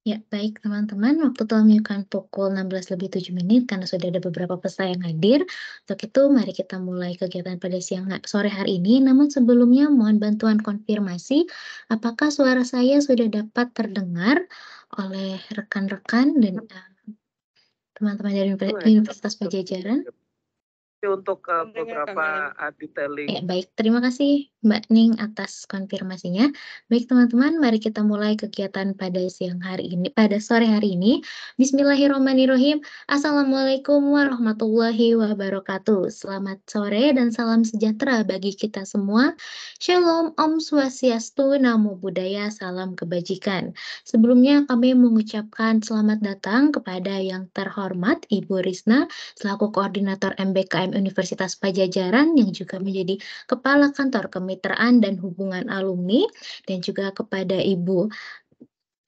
Ya, baik teman-teman, waktu telah menunjukkan pukul 16:07 karena sudah ada beberapa peserta yang hadir. Untuk itu, mari kita mulai kegiatan pada sore hari ini. Namun sebelumnya mohon bantuan konfirmasi, apakah suara saya sudah dapat terdengar oleh rekan-rekan dan teman-teman dari Universitas Pajajaran? Untuk beberapa detailing. Ya, baik. Terima kasih Mbak Ning atas konfirmasinya. Baik teman-teman, mari kita mulai kegiatan pada sore hari ini. Bismillahirrahmanirrahim. Assalamualaikum warahmatullahi wabarakatuh. Selamat sore dan salam sejahtera bagi kita semua. Shalom, Om Swastiastu, Namo Buddhaya, salam kebajikan. Sebelumnya kami mengucapkan selamat datang kepada yang terhormat Ibu Risna selaku Koordinator MBKM Universitas Pajajaran yang juga menjadi Kepala Kantor Kemitraan dan Hubungan Alumni, dan juga kepada Ibu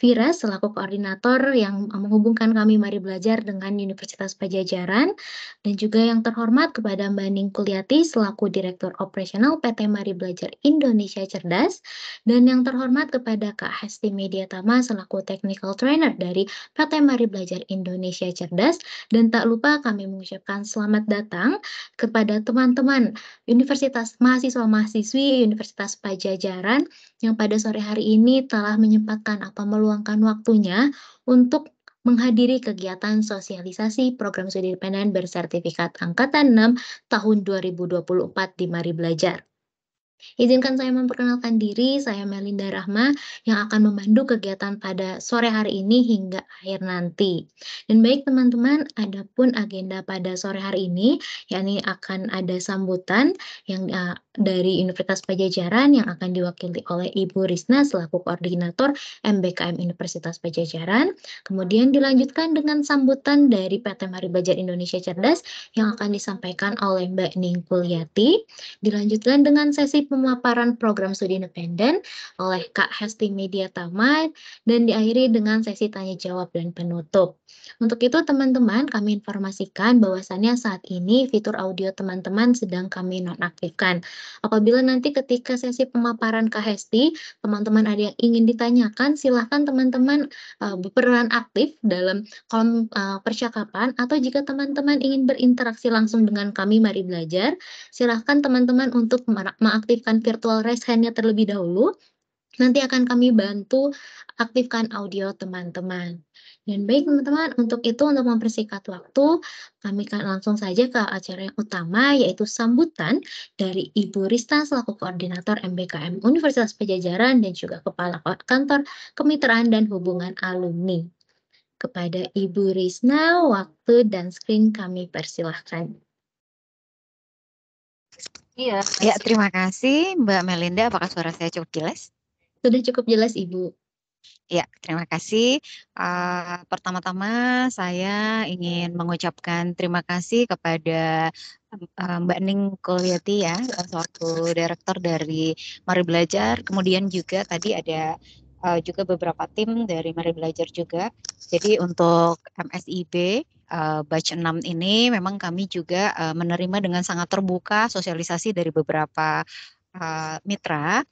Vira selaku koordinator yang menghubungkan kami Mari Belajar dengan Universitas Pajajaran, dan juga yang terhormat kepada Mbak Ning Kuliati selaku Direktur Operasional PT Mari Belajar Indonesia Cerdas, dan yang terhormat kepada Kak Hesti Mediatama selaku Technical Trainer dari PT Mari Belajar Indonesia Cerdas, dan tak lupa kami mengucapkan selamat datang kepada teman-teman mahasiswa-mahasiswi Universitas Pajajaran yang pada sore hari ini telah menyempatkan atau meluangkan waktunya untuk menghadiri kegiatan sosialisasi program studi independen bersertifikat angkatan 6 tahun 2024 di Mari Belajar. Izinkan saya memperkenalkan diri, saya Melinda Rahma yang akan memandu kegiatan pada sore hari ini hingga akhir nanti. Dan baik teman-teman, adapun agenda pada sore hari ini, yakni akan ada sambutan yang dari Universitas Pajajaran yang akan diwakili oleh Ibu Risna selaku koordinator MBKM Universitas Pajajaran. Kemudian dilanjutkan dengan sambutan dari PT Mari Belajar Indonesia Cerdas yang akan disampaikan oleh Mbak Ning Kuliati. Dilanjutkan dengan sesi pemaparan program studi independen oleh Kak Hesti Mediatama dan diakhiri dengan sesi tanya jawab dan penutup. Untuk itu teman-teman, kami informasikan bahwasannya saat ini fitur audio teman-teman sedang kami nonaktifkan. Apabila nanti ketika sesi pemaparan Kak Hesti, teman-teman ada yang ingin ditanyakan, silahkan teman-teman berperan aktif dalam kolom percakapan, atau jika teman-teman ingin berinteraksi langsung dengan kami Mari Belajar, silahkan teman-teman untuk mengaktifkan virtual raise hand-nya terlebih dahulu, nanti akan kami bantu aktifkan audio teman-teman. Dan baik teman-teman, untuk itu untuk mempersingkat waktu, kami akan langsung saja ke acara yang utama, yaitu sambutan dari Ibu Rista selaku Koordinator MBKM Universitas Pajajaran dan juga Kepala Kantor Kemitraan dan Hubungan Alumni. Kepada Ibu Risna, waktu dan screen kami persilahkan. Iya. Ya, terima kasih Mbak Melinda. Apakah suara saya cukup jelas? Sudah cukup jelas, Ibu. Ya, terima kasih. Pertama-tama saya ingin mengucapkan terima kasih kepada Mbak Ning Kuliati ya, selaku direktur dari Mari Belajar. Kemudian juga tadi ada juga beberapa tim dari Mari Belajar juga. Jadi untuk MSIB batch 6 ini memang kami juga menerima dengan sangat terbuka sosialisasi dari beberapa mitra,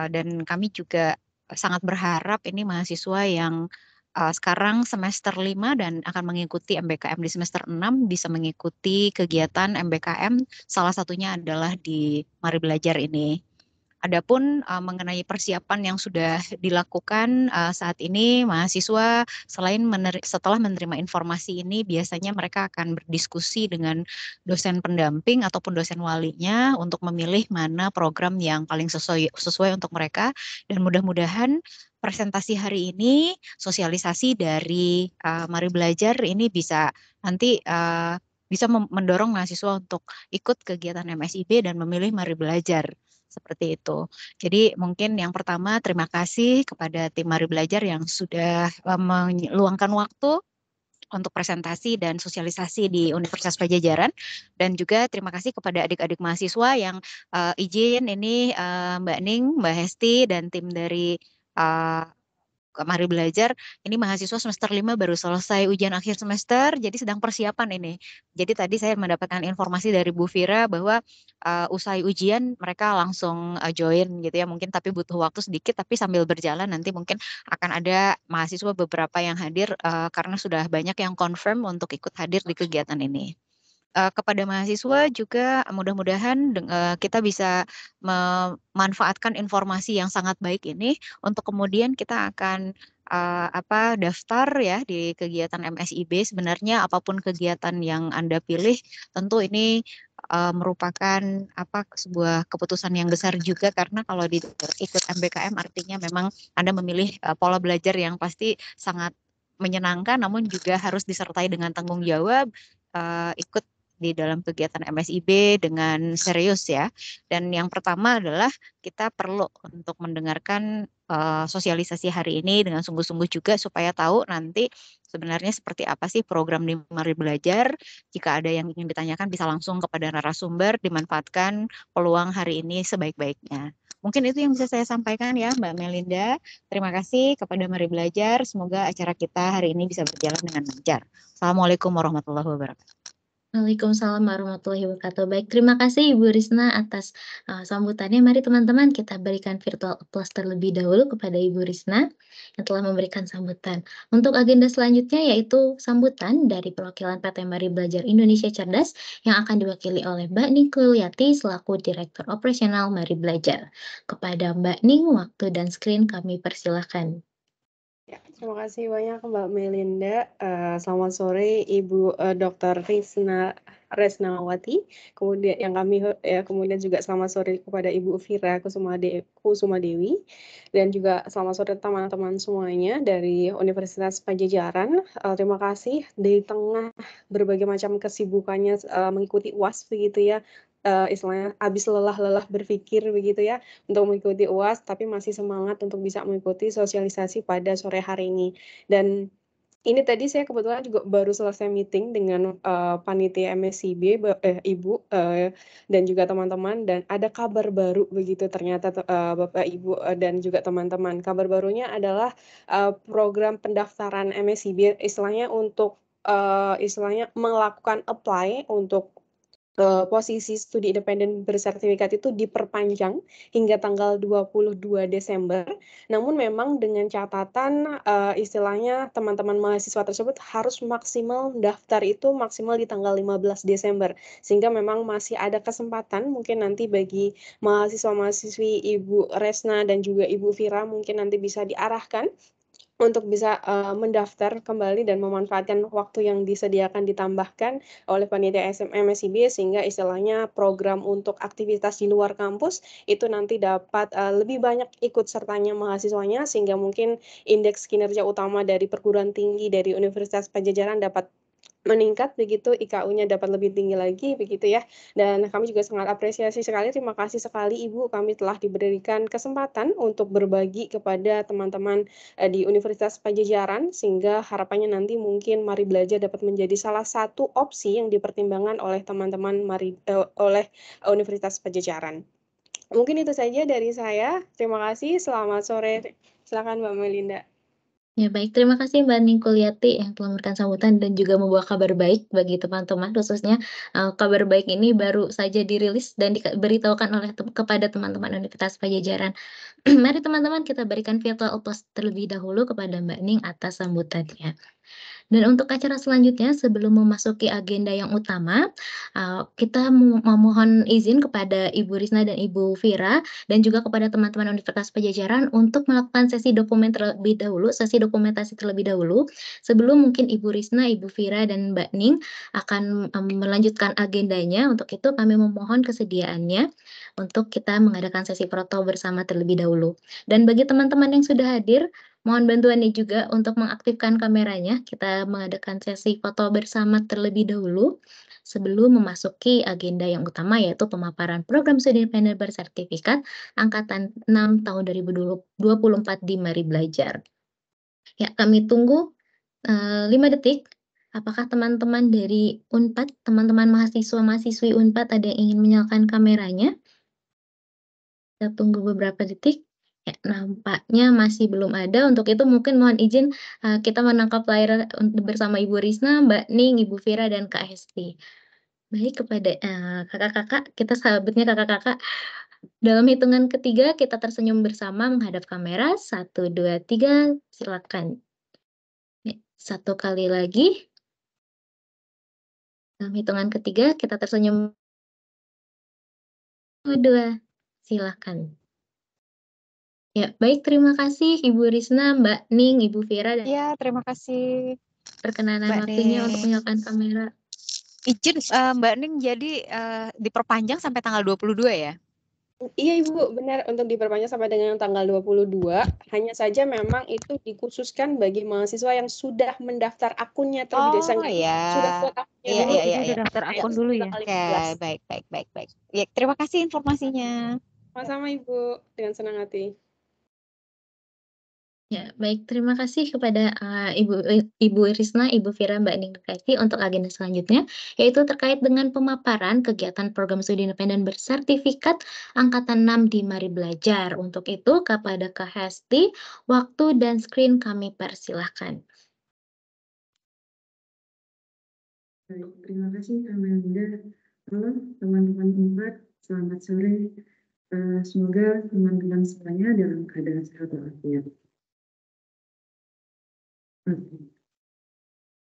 dan kami juga sangat berharap ini mahasiswa yang sekarang semester 5 dan akan mengikuti MBKM di semester 6 bisa mengikuti kegiatan MBKM, salah satunya adalah di Mari Belajar ini. Adapun mengenai persiapan yang sudah dilakukan saat ini, mahasiswa setelah menerima informasi ini biasanya mereka akan berdiskusi dengan dosen pendamping ataupun dosen walinya untuk memilih mana program yang paling sesuai untuk mereka, dan mudah-mudahan presentasi hari ini, sosialisasi dari Mari Belajar ini bisa nanti bisa mendorong mahasiswa untuk ikut kegiatan MSIB dan memilih Mari Belajar. Seperti itu. Jadi mungkin yang pertama terima kasih kepada tim Mari Belajar yang sudah meluangkan waktu untuk presentasi dan sosialisasi di Universitas Pajajaran, dan juga terima kasih kepada adik-adik mahasiswa yang izin ini Mbak Ning, Mbak Hesti dan tim dari Mari Belajar, ini mahasiswa semester 5 baru selesai ujian akhir semester, jadi sedang persiapan ini. Jadi tadi saya mendapatkan informasi dari Bu Fira bahwa usai ujian mereka langsung join gitu ya, mungkin tapi butuh waktu sedikit, tapi sambil berjalan nanti mungkin akan ada mahasiswa beberapa yang hadir karena sudah banyak yang confirm untuk ikut hadir di kegiatan ini. Kepada mahasiswa juga mudah-mudahan kita bisa memanfaatkan informasi yang sangat baik ini untuk kemudian kita akan daftar ya di kegiatan MSIB. Sebenarnya apapun kegiatan yang Anda pilih, tentu ini merupakan sebuah keputusan yang besar juga, karena kalau ikut MBKM artinya memang Anda memilih pola belajar yang pasti sangat menyenangkan, namun juga harus disertai dengan tanggung jawab, ikut di dalam kegiatan MSIB dengan serius ya. Dan yang pertama adalah kita perlu untuk mendengarkan sosialisasi hari ini dengan sungguh-sungguh juga supaya tahu nanti sebenarnya seperti apa sih program di Mari Belajar. Jika ada yang ingin ditanyakan bisa langsung kepada narasumber, dimanfaatkan peluang hari ini sebaik-baiknya. Mungkin itu yang bisa saya sampaikan ya Mbak Melinda. Terima kasih kepada Mari Belajar. Semoga acara kita hari ini bisa berjalan dengan lancar. Assalamualaikum warahmatullahi wabarakatuh. Waalaikumsalam warahmatullahi wabarakatuh. Baik, terima kasih Ibu Risna atas sambutannya. Mari teman-teman kita berikan virtual applause terlebih dahulu kepada Ibu Risna yang telah memberikan sambutan. Untuk agenda selanjutnya yaitu sambutan dari perwakilan PT Mari Belajar Indonesia Cerdas yang akan diwakili oleh Mbak Ning Kuliati selaku Direktur Operasional Mari Belajar. Kepada Mbak Ning, waktu dan screen kami persilahkan. Ya, terima kasih banyak Mbak Melinda. Selamat sore Ibu Dr. Resnawati. Kemudian juga selamat sore kepada Ibu Fira Kusuma Dewi, dan juga selamat sore teman-teman semuanya dari Universitas Pajajaran. Terima kasih di tengah berbagai macam kesibukannya mengikuti UAS begitu ya. Istilahnya habis lelah berpikir begitu ya untuk mengikuti UAS, tapi masih semangat untuk bisa mengikuti sosialisasi pada sore hari ini. Dan ini tadi saya kebetulan juga baru selesai meeting dengan panitia MSIB, Ibu dan juga teman-teman, dan ada kabar baru begitu ternyata Bapak Ibu dan juga teman-teman. Kabar barunya adalah program pendaftaran MSIB istilahnya untuk melakukan apply untuk posisi studi independen bersertifikat itu diperpanjang hingga tanggal 22 Desember. Namun memang dengan catatan istilahnya teman-teman mahasiswa tersebut harus maksimal daftar itu maksimal di tanggal 15 Desember. Sehingga memang masih ada kesempatan mungkin nanti bagi mahasiswa-mahasiswi Ibu Resna dan juga Ibu Fira mungkin nanti bisa diarahkan untuk bisa mendaftar kembali dan memanfaatkan waktu yang disediakan ditambahkan oleh panitia MSIB, sehingga istilahnya program untuk aktivitas di luar kampus itu nanti dapat lebih banyak ikut sertanya mahasiswanya, sehingga mungkin indeks kinerja utama dari perguruan tinggi dari Universitas Pajajaran dapat meningkat begitu, IKU-nya dapat lebih tinggi lagi begitu ya. Dan kami juga sangat apresiasi sekali, terima kasih sekali Ibu, kami telah diberikan kesempatan untuk berbagi kepada teman-teman di Universitas Pajajaran, sehingga harapannya nanti mungkin Mari Belajar dapat menjadi salah satu opsi yang dipertimbangkan oleh teman-teman oleh Universitas Pajajaran. Mungkin itu saja dari saya. Terima kasih. Selamat sore. Silakan Mbak Melinda. Ya baik, terima kasih Mbak Ning Kuliati yang telah memberikan sambutan dan juga membawa kabar baik bagi teman-teman, khususnya kabar baik ini baru saja dirilis dan diberitahukan oleh kepada teman-teman Universitas Pajajaran. Mari teman-teman kita berikan virtual applause terlebih dahulu kepada Mbak Ning atas sambutannya. Dan untuk acara selanjutnya sebelum memasuki agenda yang utama, kita memohon izin kepada Ibu Risna dan Ibu Fira dan juga kepada teman-teman Universitas Pajajaran untuk melakukan sesi dokumentasi terlebih dahulu, sebelum mungkin Ibu Risna, Ibu Fira, dan Mbak Ning akan melanjutkan agendanya. Untuk itu kami memohon kesediaannya untuk kita mengadakan sesi foto bersama terlebih dahulu. Dan bagi teman-teman yang sudah hadir, mohon bantuannya juga untuk mengaktifkan kameranya. Kita mengadakan sesi foto bersama terlebih dahulu sebelum memasuki agenda yang utama, yaitu pemaparan program studi independen bersertifikat angkatan 6 tahun 2024 di Mari Belajar. Ya, kami tunggu 5 detik. Apakah teman-teman dari Unpad, teman-teman mahasiswa-mahasiswi Unpad ada yang ingin menyalakan kameranya? Kita tunggu beberapa detik. Ya, nampaknya masih belum ada. Untuk itu mungkin mohon izin, kita menangkap layar bersama Ibu Risna, Mbak Ning, Ibu Vira, dan Kak Hesti. Baik, kepada, kakak-kakak, kita sahabatnya kakak-kakak. Dalam hitungan ketiga kita tersenyum bersama menghadap kamera, 1, 2, 3, silakan. Ya, 1 kali lagi. Dalam hitungan ketiga kita tersenyum 2, silakan. Ya, baik, terima kasih Ibu Risna, Mbak Ning, Ibu Vira, dan Ya, terima kasih perkenanan Mbak waktunya untuk Ning. menyalakan kamera. Izin Mbak Ning jadi diperpanjang sampai tanggal 22 ya? Iya Ibu, benar untuk diperpanjang sampai dengan tanggal 22. Hanya saja memang itu dikhususkan bagi mahasiswa yang sudah mendaftar akunnya terlebih dahulu. Oh ya, Sudah buat akunnya iya dulu. iya iya. Sudah Iya. daftar Ya, akun dulu ya? tanggal Oke, 15. baik baik baik baik. Ya, terima kasih informasinya. Sama-sama Ibu, dengan senang hati. Ya, baik, terima kasih kepada, Ibu Risna, Ibu Vira, Mbak Ning, dan Kak untuk agenda selanjutnya, yaitu terkait dengan pemaparan kegiatan program studi independen bersertifikat angkatan 6 di Mari Belajar. Untuk itu kepada Kak Hesti, waktu dan screen kami persilahkan. Baik, terima kasih Kak Melinda. Halo teman-teman Unpad, selamat sore. Semoga teman-teman semuanya dalam keadaan sehat walafiat.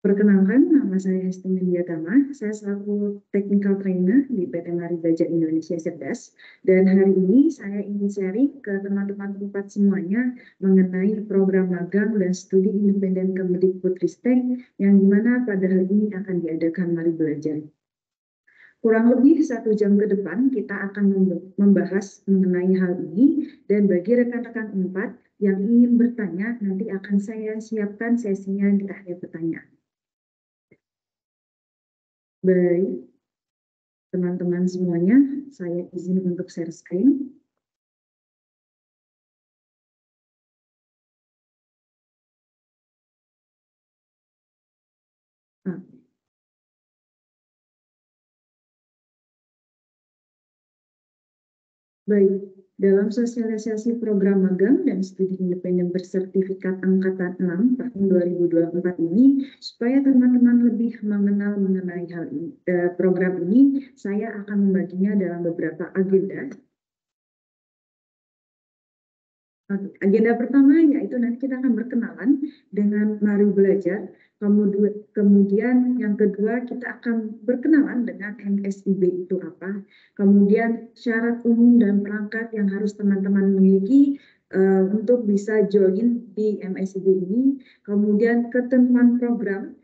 Perkenalkan, nama saya Hesti Mendiatama. Saya selaku Technical Trainer di PT Mari Belajar Indonesia Cerdas. Dan hari ini saya ingin sharing ke teman-teman Unpad semuanya mengenai program magang dan studi independen Kemdikbudristek yang dimana pada hari ini akan diadakan Mari Belajar. Kurang lebih 1 jam ke depan kita akan membahas mengenai hal ini, dan bagi rekan-rekan Unpad yang ingin bertanya nanti akan saya siapkan sesinya di akhir pertanyaan. Baik, teman-teman semuanya, saya izin untuk share screen. Baik, dalam sosialisasi program magang dan studi independen bersertifikat angkatan 6 tahun 2024 ini, supaya teman-teman lebih mengenal mengenai hal ini, program ini, saya akan membaginya dalam beberapa agenda. Agenda pertama yaitu nanti kita akan berkenalan dengan Mari Belajar. Kemudian yang kedua kita akan berkenalan dengan MSIB itu apa. Kemudian syarat umum dan perangkat yang harus teman-teman miliki untuk bisa join di MSIB ini. Kemudian ketentuan program,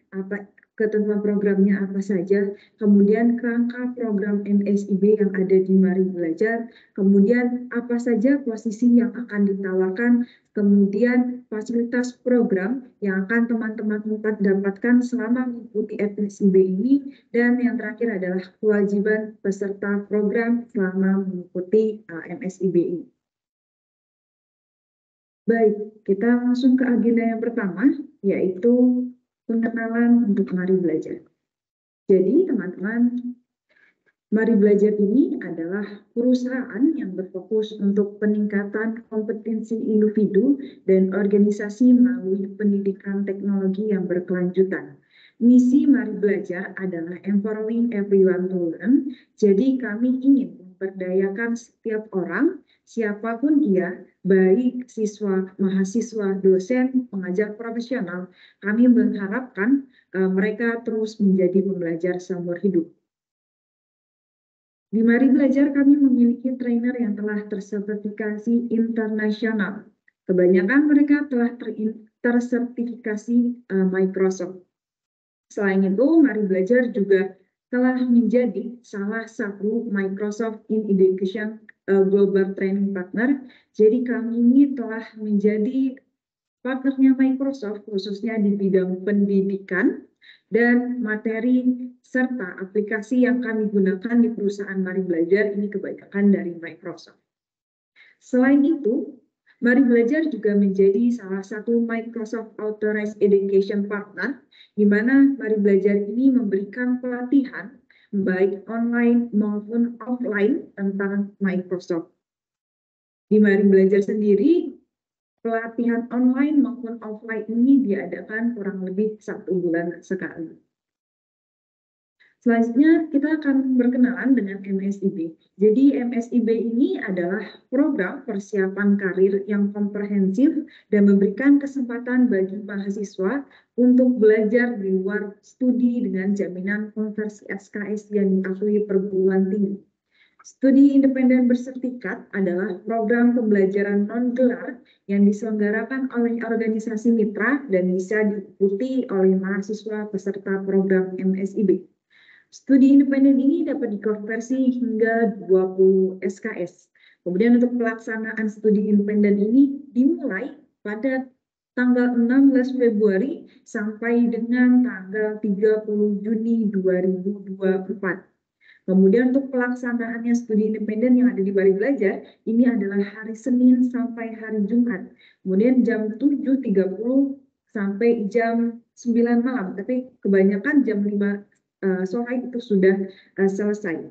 ketentuan programnya apa saja. Kemudian kerangka program MSIB yang ada di Mari Belajar. Kemudian apa saja posisi yang akan ditawarkan, kemudian fasilitas program yang akan teman-teman dapatkan selama mengikuti MSIB ini, dan yang terakhir adalah kewajiban peserta program selama mengikuti MSIB ini. Baik, kita langsung ke agenda yang pertama, yaitu pengenalan untuk Mari Belajar. Jadi teman-teman, Mari Belajar ini adalah perusahaan yang berfokus untuk peningkatan kompetensi individu dan organisasi melalui pendidikan teknologi yang berkelanjutan. Misi Mari Belajar adalah empowering everyone to learn. Jadi kami ingin memberdayakan setiap orang, siapapun ia, baik siswa, mahasiswa, dosen, pengajar profesional. Kami mengharapkan mereka terus menjadi pembelajar seumur hidup. Di Mari Belajar kami memiliki trainer yang telah tersertifikasi internasional. Kebanyakan mereka telah tersertifikasi Microsoft. Selain itu, Mari Belajar juga telah menjadi salah satu Microsoft in Education Global Training Partner. Jadi kami ini telah menjadi partnernya Microsoft khususnya di bidang pendidikan dan materi serta aplikasi yang kami gunakan di perusahaan Mari Belajar ini kebanyakan dari Microsoft. Selain itu, Mari Belajar juga menjadi salah satu Microsoft Authorized Education Partner, di mana Mari Belajar ini memberikan pelatihan baik online maupun offline tentang Microsoft. Di Mari Belajar sendiri, pelatihan online maupun offline ini diadakan kurang lebih 1 bulan sekali. Selanjutnya kita akan berkenalan dengan MSIB. Jadi MSIB ini adalah program persiapan karir yang komprehensif dan memberikan kesempatan bagi mahasiswa untuk belajar di luar studi dengan jaminan konversi SKS yang diakui perguruan tinggi. Studi independen bersertifikat adalah program pembelajaran non-gelar yang diselenggarakan oleh organisasi mitra dan bisa diikuti oleh mahasiswa peserta program MSIB. Studi independen ini dapat dikonversi hingga 20 SKS. Kemudian untuk pelaksanaan studi independen ini dimulai pada tanggal 16 Februari sampai dengan tanggal 30 Juni 2024. Kemudian untuk pelaksanaannya studi independen yang ada di Mari Belajar, ini adalah hari Senin sampai hari Jumat. Kemudian jam 7.30 sampai jam 9 malam, tapi kebanyakan jam 5 sore itu sudah selesai.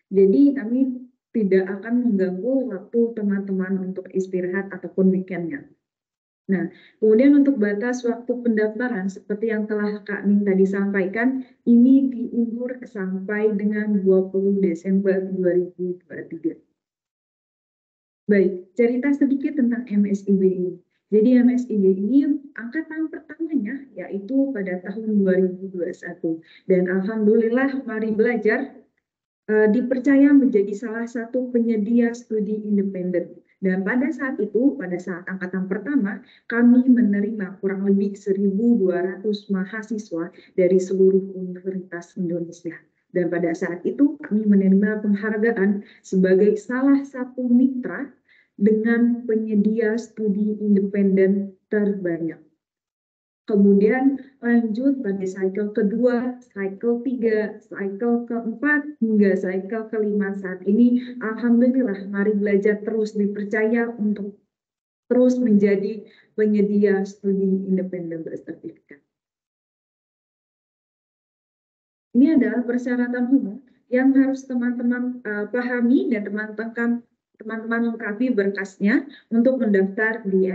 Jadi kami tidak akan mengganggu waktu teman-teman untuk istirahat ataupun weekendnya. Nah, kemudian untuk batas waktu pendaftaran seperti yang telah Kak Ning tadi sampaikan, ini diundur sampai dengan 20 Desember 2023. Baik, cerita sedikit tentang MSIB ini. Jadi MSIB ini angkatan pertamanya yaitu pada tahun 2021. Dan alhamdulillah Mari Belajar dipercaya menjadi salah satu penyedia studi independen. Dan pada saat itu, pada saat angkatan pertama, kami menerima kurang lebih 1.200 mahasiswa dari seluruh universitas Indonesia. Dan pada saat itu kami menerima penghargaan sebagai salah satu mitra dengan penyedia studi independen terbanyak. Kemudian lanjut pada cycle kedua, cycle 3, cycle keempat, hingga cycle kelima saat ini. Alhamdulillah, Mari Belajar terus dipercaya untuk terus menjadi penyedia studi independen bersertifikat. Ini adalah persyaratan umum yang harus teman-teman pahami dan teman-teman lengkapi berkasnya untuk mendaftar di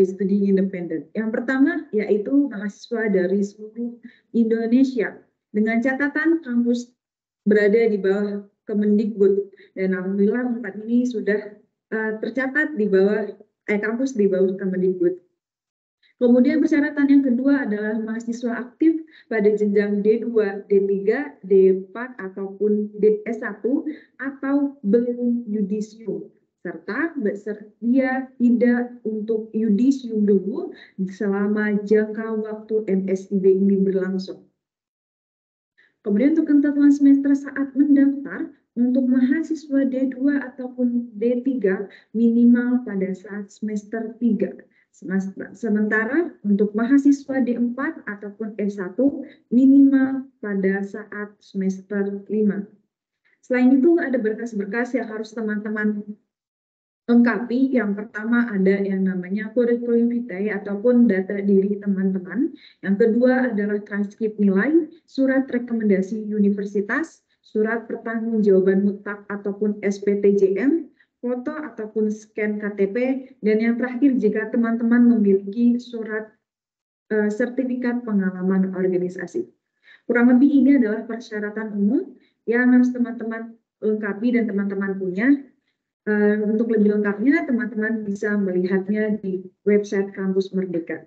studi independen. Yang pertama yaitu mahasiswa dari seluruh Indonesia dengan catatan kampus berada di bawah Kemendikbud, dan alhamdulillah 4 ini sudah tercatat di bawah kampus di bawah Kemendikbud. Kemudian persyaratan yang kedua adalah mahasiswa aktif pada jenjang D2, D3, D4 ataupun D1 atau belum yudisium, serta bersedia tidak untuk yudisium dulu selama jangka waktu MSIB ini berlangsung. Kemudian untuk ketentuan semester saat mendaftar, untuk mahasiswa D2 ataupun D3 minimal pada saat semester 3. Sementara untuk mahasiswa D4 ataupun S1 minimal pada saat semester 5. Selain itu ada berkas-berkas yang harus teman-teman lengkapi. Yang pertama ada yang namanya kurikulum vitae ataupun data diri teman-teman. Yang kedua adalah transkrip nilai, surat rekomendasi universitas, surat pertanggungjawaban mutlak ataupun SPTJM, foto ataupun scan KTP, dan yang terakhir jika teman-teman memiliki surat sertifikat pengalaman organisasi. Kurang lebih ini adalah persyaratan umum yang harus teman-teman lengkapi dan teman-teman punya. Untuk lebih lengkapnya, teman-teman bisa melihatnya di website Kampus Merdeka.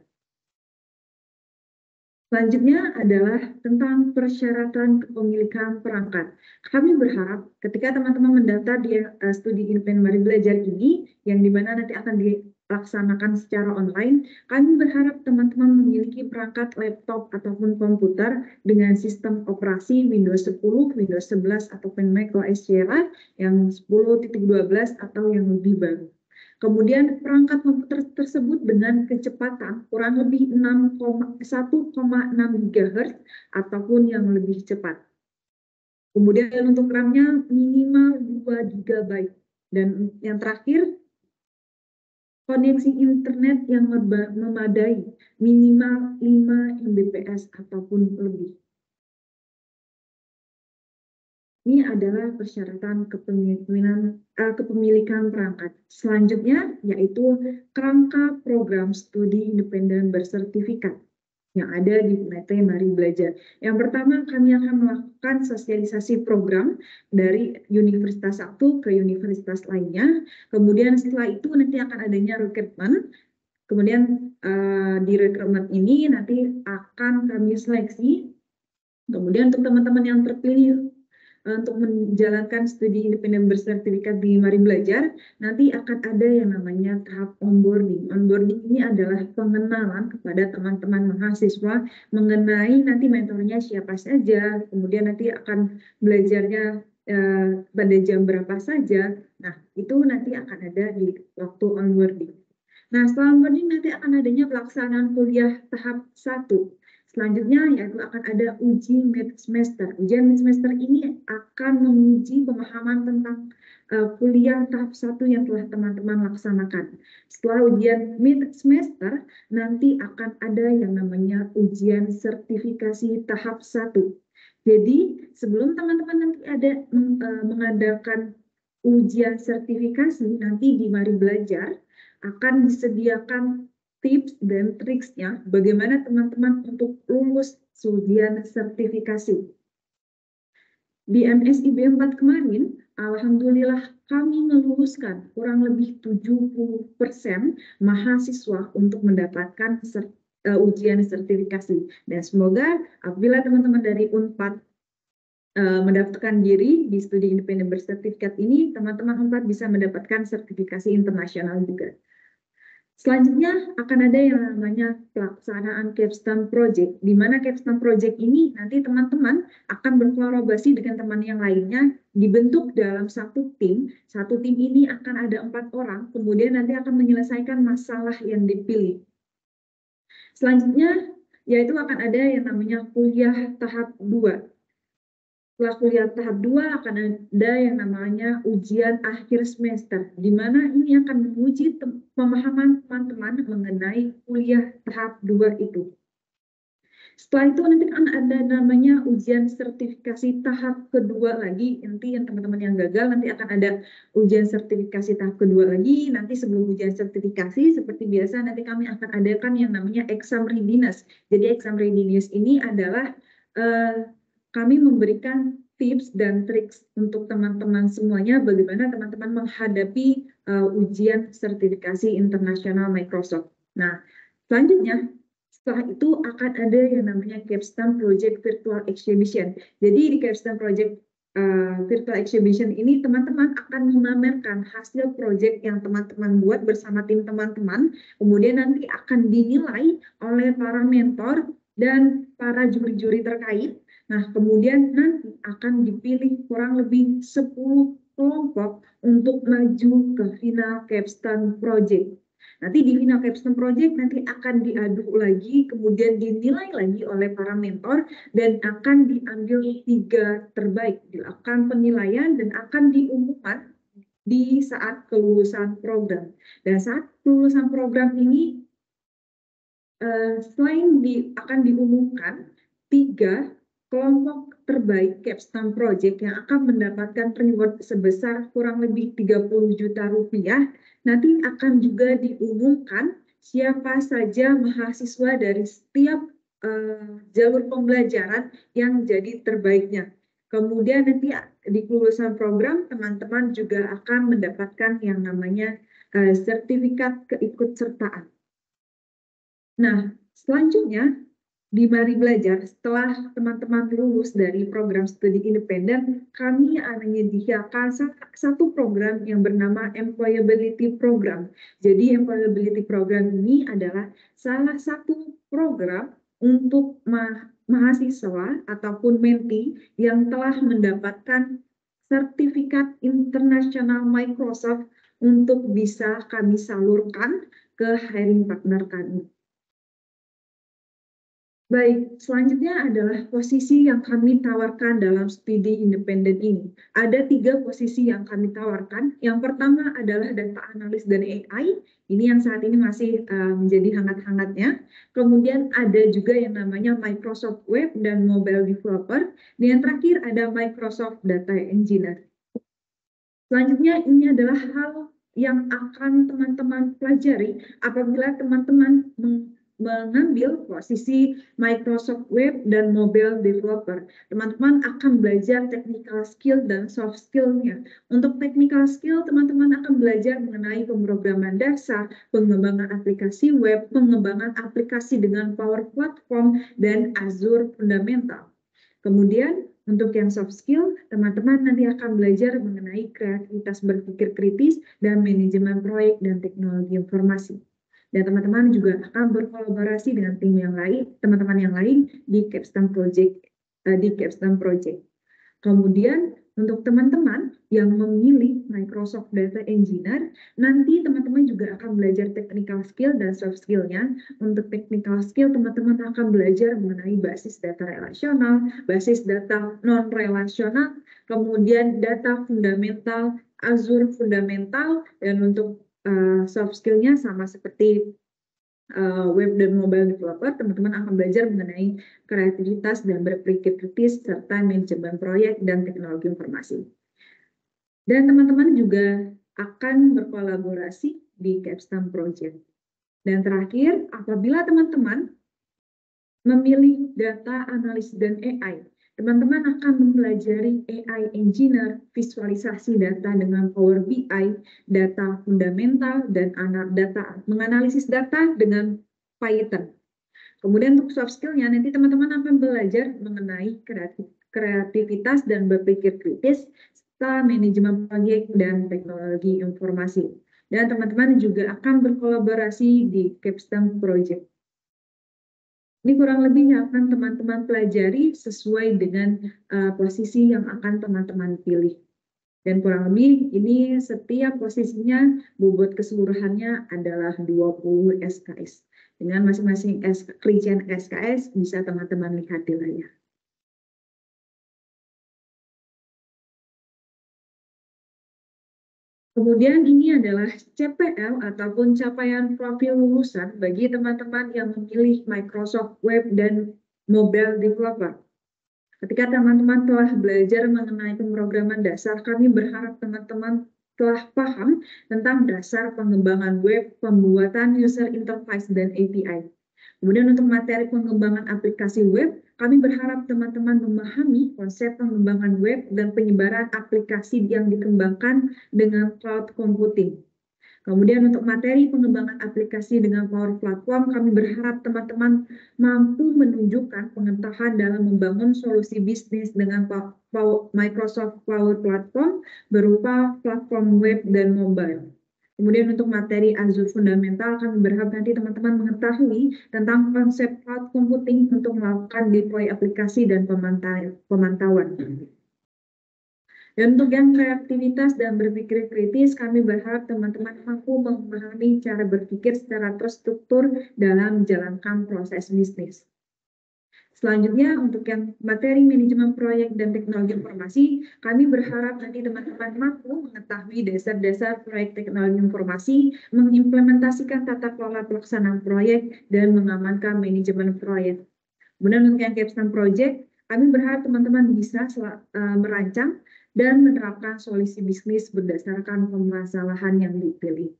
Selanjutnya adalah tentang persyaratan kepemilikan perangkat. Kami berharap ketika teman-teman mendaftar di studi independen Mari Belajar ini, yang dimana nanti akan dilaksanakan secara online, kami berharap teman-teman memiliki perangkat laptop ataupun komputer dengan sistem operasi Windows 10, Windows 11, ataupun Mac OS Sierra yang 10.12 atau yang lebih baru. Kemudian perangkat komputer tersebut dengan kecepatan kurang lebih 1,6 GHz ataupun yang lebih cepat. Kemudian untuk RAM-nya minimal 2 GB. Dan yang terakhir, koneksi internet yang memadai minimal 5 Mbps ataupun lebih. Ini adalah persyaratan kepemilikan perangkat. Selanjutnya yaitu kerangka program studi independen bersertifikat yang ada di PT Mari Belajar. Yang pertama, kami akan melakukan sosialisasi program dari universitas satu ke universitas lainnya. Kemudian setelah itu nanti akan adanya rekrutmen. Kemudian di rekrutmen ini nanti akan kami seleksi. Kemudian untuk teman-teman yang terpilih untuk menjalankan studi independen bersertifikat di Mari Belajar, nanti akan ada yang namanya tahap onboarding. Onboarding ini adalah pengenalan kepada teman-teman mahasiswa mengenai nanti mentornya siapa saja, kemudian nanti akan belajarnya pada jam berapa saja. Nah, itu nanti akan ada di waktu onboarding. Nah, setelah onboarding nanti akan adanya pelaksanaan kuliah tahap 1. Selanjutnya yaitu akan ada uji mid semester. Ujian mid semester ini akan menguji pemahaman tentang kuliah tahap 1 yang telah teman-teman laksanakan. Setelah ujian mid semester, nanti akan ada yang namanya ujian sertifikasi tahap 1. Jadi sebelum teman-teman nanti ada mengadakan ujian sertifikasi, nanti di Mari Belajar akan disediakan tips dan triksnya bagaimana teman-teman untuk lulus ujian sertifikasi. Di MSIB 4 kemarin, alhamdulillah kami meluluskan kurang lebih 70% mahasiswa untuk mendapatkan ujian sertifikasi. Dan semoga apabila teman-teman dari Unpad mendaftarkan diri di studi independen bersertifikat ini, teman-teman Unpad bisa mendapatkan sertifikasi internasional juga. Selanjutnya akan ada yang namanya pelaksanaan capstone project, di mana capstone project ini nanti teman-teman akan berkolaborasi dengan teman yang lainnya, dibentuk dalam satu tim. Satu tim ini akan ada 4 orang, kemudian nanti akan menyelesaikan masalah yang dipilih. Selanjutnya yaitu akan ada yang namanya kuliah tahap 2. Setelah kuliah tahap 2 akan ada yang namanya ujian akhir semester, di mana ini akan menguji pemahaman teman-teman mengenai kuliah tahap 2 itu. Setelah itu nanti akan ada namanya ujian sertifikasi tahap kedua lagi. Nanti yang teman-teman yang gagal nanti akan ada ujian sertifikasi tahap kedua lagi. Nanti sebelum ujian sertifikasi seperti biasa nanti kami akan adakan yang namanya exam readiness. Jadi exam readiness ini adalah kami memberikan tips dan triks untuk teman-teman semuanya bagaimana teman-teman menghadapi ujian sertifikasi internasional Microsoft. Nah, selanjutnya setelah itu akan ada yang namanya Capstone Project Virtual Exhibition. Jadi di Capstone Project Virtual Exhibition ini teman-teman akan memamerkan hasil proyek yang teman-teman buat bersama tim teman-teman, kemudian nanti akan dinilai oleh para mentor dan para juri-juri terkait. Nah, kemudian nanti akan dipilih kurang lebih 10 kelompok untuk maju ke final capstone project. Nanti di final capstone project nanti akan diadu lagi, kemudian dinilai lagi oleh para mentor dan akan diambil 3 terbaik, dilakukan penilaian dan akan diumumkan di saat kelulusan program. Dan saat kelulusan program ini selain akan diumumkan 3 kelompok terbaik capstone project yang akan mendapatkan reward sebesar kurang lebih 30 juta rupiah, nanti akan juga diumumkan siapa saja mahasiswa dari setiap jalur pembelajaran yang jadi terbaiknya. Kemudian nanti di kelulusan program teman-teman juga akan mendapatkan yang namanya sertifikat keikutsertaan. Nah, selanjutnya di Mari Belajar, setelah teman-teman lulus dari program studi independen, kami menyediakan satu program yang bernama Employability Program. Jadi Employability Program ini adalah salah satu program untuk mahasiswa ataupun mentee yang telah mendapatkan sertifikat internasional Microsoft untuk bisa kami salurkan ke hiring partner kami. Baik, selanjutnya adalah posisi yang kami tawarkan dalam studi independen ini. Ada 3 posisi yang kami tawarkan. Yang pertama adalah data analis dan AI. Ini yang saat ini masih menjadi hangat-hangatnya. Kemudian ada juga yang namanya Microsoft Web dan Mobile Developer. Dan yang terakhir ada Microsoft Data Engineer. Selanjutnya ini adalah hal yang akan teman-teman pelajari apabila teman-teman mengambil posisi Microsoft Web dan Mobile Developer. Teman-teman akan belajar technical skill dan soft skill-nya. Untuk technical skill, teman-teman akan belajar mengenai pemrograman dasar, pengembangan aplikasi web, pengembangan aplikasi dengan Power Platform, dan Azure Fundamental. Kemudian, untuk yang soft skill, teman-teman nanti akan belajar mengenai kreativitas berpikir kritis dan manajemen proyek dan teknologi informasi. Dan teman-teman juga akan berkolaborasi dengan tim yang lain, teman-teman yang lain di Capstone Project. Kemudian untuk teman-teman yang memilih Microsoft Data Engineer, nanti teman-teman juga akan belajar technical skill dan soft skill-nya. Untuk technical skill, teman-teman akan belajar mengenai basis data relasional, basis data non-relasional, kemudian data fundamental, Azure fundamental, dan untuk soft skill-nya sama seperti web dan mobile developer, teman-teman akan belajar mengenai kreativitas dan berpikir kritis, serta manajemen proyek dan teknologi informasi. Dan teman-teman juga akan berkolaborasi di Capstone Project. Dan terakhir, apabila teman-teman memilih data analis dan AI, teman-teman akan mempelajari AI Engineer, visualisasi data dengan Power BI, data fundamental, dan menganalisis data dengan Python. Kemudian untuk soft skill-nya, nanti teman-teman akan belajar mengenai kreativitas dan berpikir kritis, serta manajemen proyek dan teknologi informasi. Dan teman-teman juga akan berkolaborasi di Capstone Project. Ini kurang lebih yang akan teman-teman pelajari sesuai dengan posisi yang akan teman-teman pilih. Dan kurang lebih ini setiap posisinya bobot keseluruhannya adalah 20 SKS. Dengan masing-masing rincian SKS bisa teman-teman lihat di layar. Kemudian ini adalah CPL ataupun capaian profil lulusan bagi teman-teman yang memilih Microsoft Web dan Mobile Developer. Ketika teman-teman telah belajar mengenai pemrograman dasar, kami berharap teman-teman telah paham tentang dasar pengembangan web, pembuatan user interface, dan API. Kemudian untuk materi pengembangan aplikasi web, kami berharap teman-teman memahami konsep pengembangan web dan penyebaran aplikasi yang dikembangkan dengan cloud computing. Kemudian untuk materi pengembangan aplikasi dengan Power Platform, kami berharap teman-teman mampu menunjukkan pengetahuan dalam membangun solusi bisnis dengan Microsoft Power Platform berupa platform web dan mobile. Kemudian untuk materi Azure Fundamental, kami berharap nanti teman-teman mengetahui tentang konsep cloud computing untuk melakukan deploy aplikasi dan pemantauan. Dan untuk yang kreativitas dan berpikir kritis, kami berharap teman-teman mampu memahami cara berpikir secara terstruktur dalam menjalankan proses bisnis. Selanjutnya, untuk yang materi manajemen proyek dan teknologi informasi, kami berharap nanti teman-teman mampu mengetahui dasar-dasar proyek teknologi informasi, mengimplementasikan tata kelola pelaksanaan proyek, dan mengamankan manajemen proyek. Kemudian untuk yang Capstone Project, kami berharap teman-teman bisa merancang dan menerapkan solusi bisnis berdasarkan permasalahan yang dipilih.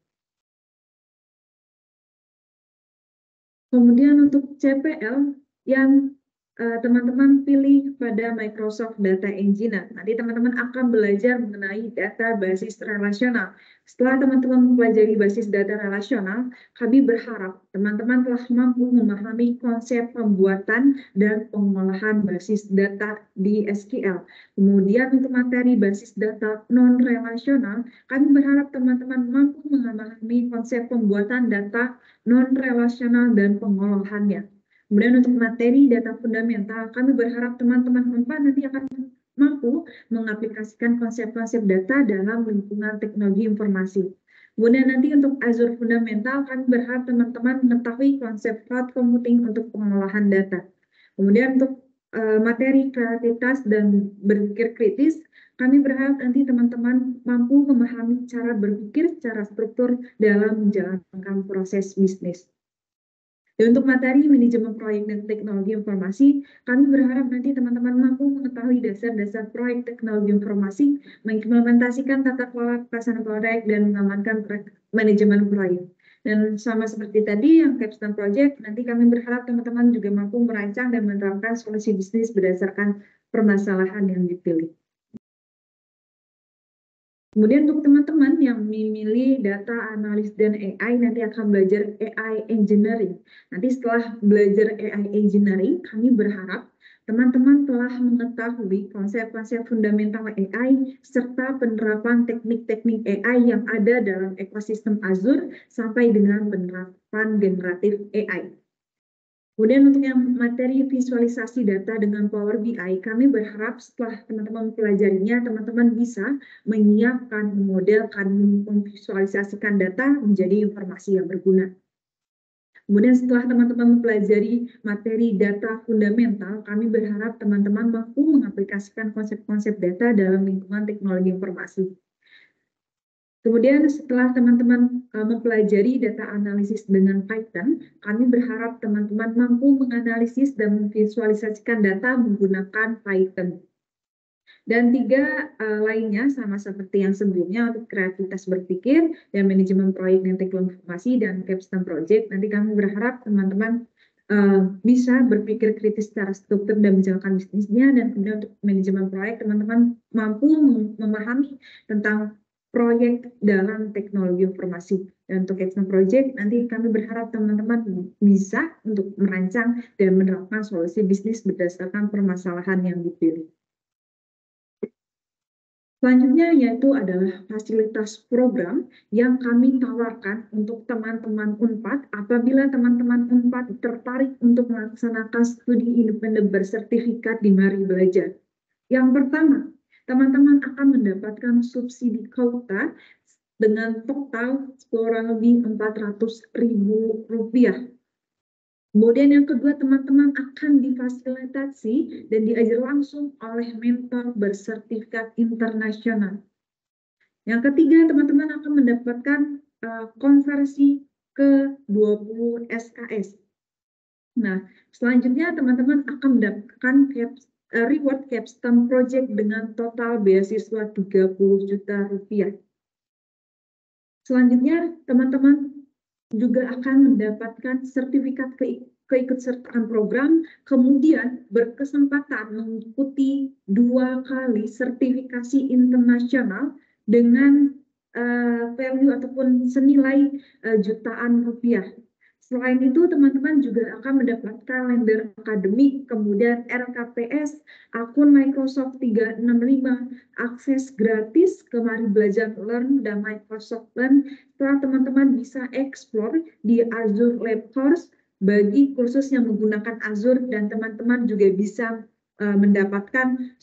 Kemudian untuk CPL yang teman-teman pilih pada Microsoft Data Engineer. Nanti teman-teman akan belajar mengenai data basis relasional. Setelah teman-teman mempelajari basis data relasional, kami berharap teman-teman telah mampu memahami konsep pembuatan dan pengolahan basis data di SQL. Kemudian untuk materi basis data non-relasional, kami berharap teman-teman mampu memahami konsep pembuatan data non-relasional dan pengolahannya. Kemudian untuk materi data fundamental, kami berharap teman-teman nanti akan mampu mengaplikasikan konsep-konsep data dalam lingkungan teknologi informasi. Kemudian nanti untuk Azure Fundamental, kami berharap teman-teman mengetahui konsep cloud computing untuk pengolahan data. Kemudian untuk materi kreativitas dan berpikir kritis, kami berharap nanti teman-teman mampu memahami cara berpikir secara struktur dalam menjalankan proses bisnis. Dan untuk materi manajemen proyek dan teknologi informasi, kami berharap nanti teman-teman mampu mengetahui dasar-dasar proyek teknologi informasi, mengimplementasikan tata kelola pelaksanaan proyek, dan mengamankan manajemen proyek. Dan sama seperti tadi yang capstone project, nanti kami berharap teman-teman juga mampu merancang dan menerapkan solusi bisnis berdasarkan permasalahan yang dipilih. Kemudian untuk teman-teman yang memilih data analis dan AI, nanti akan belajar AI engineering. Nanti setelah belajar AI engineering, kami berharap teman-teman telah mengetahui konsep-konsep fundamental AI serta penerapan teknik-teknik AI yang ada dalam ekosistem Azure sampai dengan penerapan generatif AI. Kemudian untuk yang materi visualisasi data dengan Power BI, kami berharap setelah teman-teman mempelajarinya, teman-teman bisa menyiapkan, memodelkan, memvisualisasikan data menjadi informasi yang berguna. Kemudian setelah teman-teman mempelajari materi data fundamental, kami berharap teman-teman mampu mengaplikasikan konsep-konsep data dalam lingkungan teknologi informasi. Kemudian setelah teman-teman mempelajari data analisis dengan Python, kami berharap teman-teman mampu menganalisis dan memvisualisasikan data menggunakan Python. Dan tiga lainnya sama seperti yang sebelumnya untuk kreativitas berpikir dan manajemen proyek dan teknologi informasi dan capstone project. Nanti kami berharap teman-teman bisa berpikir kritis secara struktur dan menjalankan bisnisnya, dan kemudian untuk manajemen proyek teman-teman mampu memahami tentang proyek dalam teknologi informasi. Dan untuk capstone project nanti kami berharap teman-teman bisa untuk merancang dan menerapkan solusi bisnis berdasarkan permasalahan yang dipilih. Selanjutnya yaitu adalah fasilitas program yang kami tawarkan untuk teman-teman UNPAD apabila teman-teman UNPAD tertarik untuk melaksanakan studi independen bersertifikat di Mari Belajar. Yang pertama, teman-teman akan mendapatkan subsidi kuota dengan total kurang lebih Rp400.000. Kemudian yang kedua, teman-teman akan difasilitasi dan diajar langsung oleh mentor bersertifikat internasional. Yang ketiga, teman-teman akan mendapatkan konversi ke 20 SKS. Nah, selanjutnya teman-teman akan mendapatkan reward capstone project dengan total beasiswa Rp30 juta. Selanjutnya, teman-teman juga akan mendapatkan sertifikat keikutsertaan program, kemudian berkesempatan mengikuti 2 kali sertifikasi internasional dengan value ataupun senilai jutaan rupiah. Selain itu, teman-teman juga akan mendapatkan lender akademik, kemudian RKPS, akun Microsoft 365, akses gratis ke Mari Belajar Learn dan Microsoft Learn, setelah teman-teman bisa explore di Azure Lab Course bagi kursus yang menggunakan Azure, dan teman-teman juga bisa mendapatkan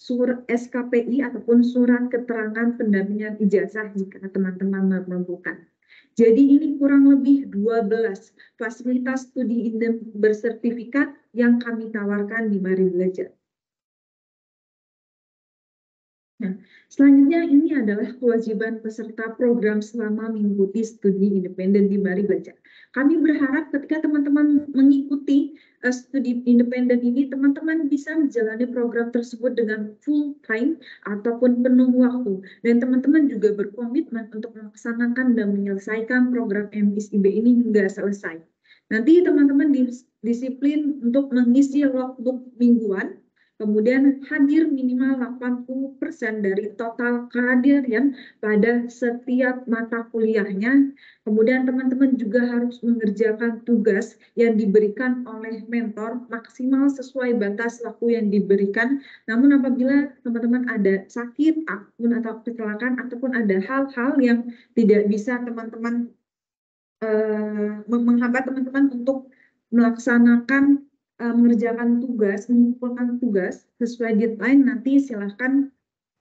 SKPI ataupun surat keterangan pendampingan ijazah jika teman-teman membutuhkan. Jadi ini kurang lebih 12 fasilitas studi bersertifikat yang kami tawarkan di Mari Belajar. Nah, selanjutnya ini adalah kewajiban peserta program selama mengikuti studi independen di Mari Belajar. Kami berharap ketika teman-teman mengikuti studi independen ini, teman-teman bisa menjalani program tersebut dengan full time ataupun penuh waktu. Dan teman-teman juga berkomitmen untuk melaksanakan dan menyelesaikan program MISIB ini hingga selesai. Nanti teman-teman disiplin untuk mengisi logbook mingguan, kemudian hadir minimal 80% dari total kehadiran pada setiap mata kuliahnya. Kemudian teman-teman juga harus mengerjakan tugas yang diberikan oleh mentor maksimal sesuai batas waktu yang diberikan. Namun apabila teman-teman ada sakit atau kecelakaan ataupun ada hal-hal yang tidak bisa teman-teman menghambat teman-teman untuk melaksanakan mengerjakan tugas, mengumpulkan tugas sesuai deadline, nanti silahkan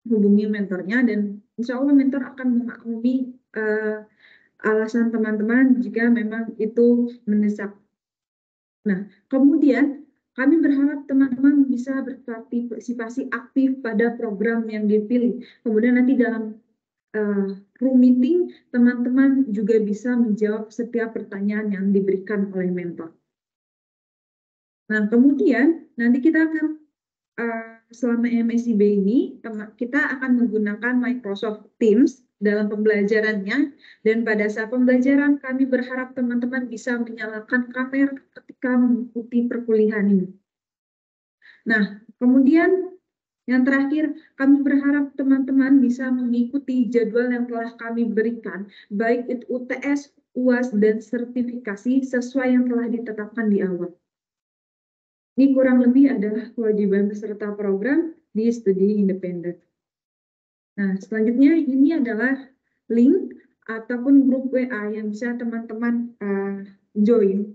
hubungi mentornya, dan insya Allah mentor akan memaklumi alasan teman-teman jika memang itu mendesak. Nah, kemudian Kami berharap teman-teman bisa berpartisipasi aktif pada program yang dipilih. Kemudian nanti dalam room meeting, teman-teman juga bisa menjawab setiap pertanyaan yang diberikan oleh mentor. Nah, kemudian nanti kita akan selama MSIB ini kita akan menggunakan Microsoft Teams dalam pembelajarannya, dan pada saat pembelajaran kami berharap teman-teman bisa menyalakan kamera ketika mengikuti perkuliahan ini. Nah, kemudian yang terakhir, kami berharap teman-teman bisa mengikuti jadwal yang telah kami berikan, baik itu UTS, UAS, dan sertifikasi sesuai yang telah ditetapkan di awal. Ini kurang lebih adalah kewajiban peserta program di studi independen. Nah, selanjutnya ini adalah link ataupun grup WA yang bisa teman-teman join,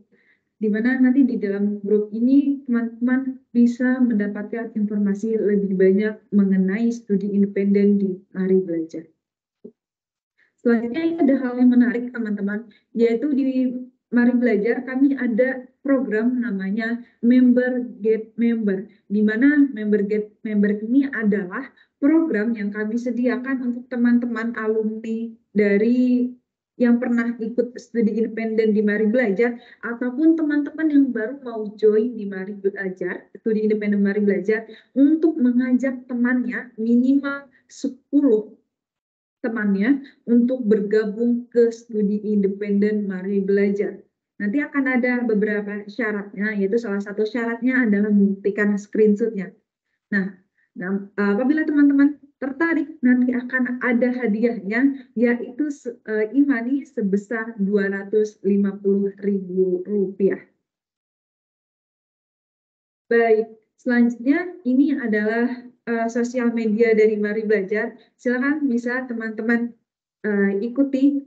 di mana nanti di dalam grup ini teman-teman bisa mendapatkan informasi lebih banyak mengenai studi independen di Mari Belajar. Selanjutnya ini ada hal yang menarik teman-teman, yaitu di Mari Belajar kami ada program namanya Member Get Member, di mana Member Get Member ini adalah program yang kami sediakan untuk teman-teman alumni dari yang pernah ikut studi independen di Mari Belajar, ataupun teman-teman yang baru mau join di Mari Belajar, studi independen Mari Belajar, untuk mengajak temannya minimal 10 temannya untuk bergabung ke studi independen Mari Belajar. Nanti akan ada beberapa syaratnya, yaitu salah satu syaratnya adalah membuktikan screenshot-nya. Nah, apabila teman-teman tertarik, nanti akan ada hadiahnya, yaitu e-money sebesar Rp250.000. Baik, selanjutnya ini adalah sosial media dari Mari Belajar. Silakan bisa teman-teman ikuti.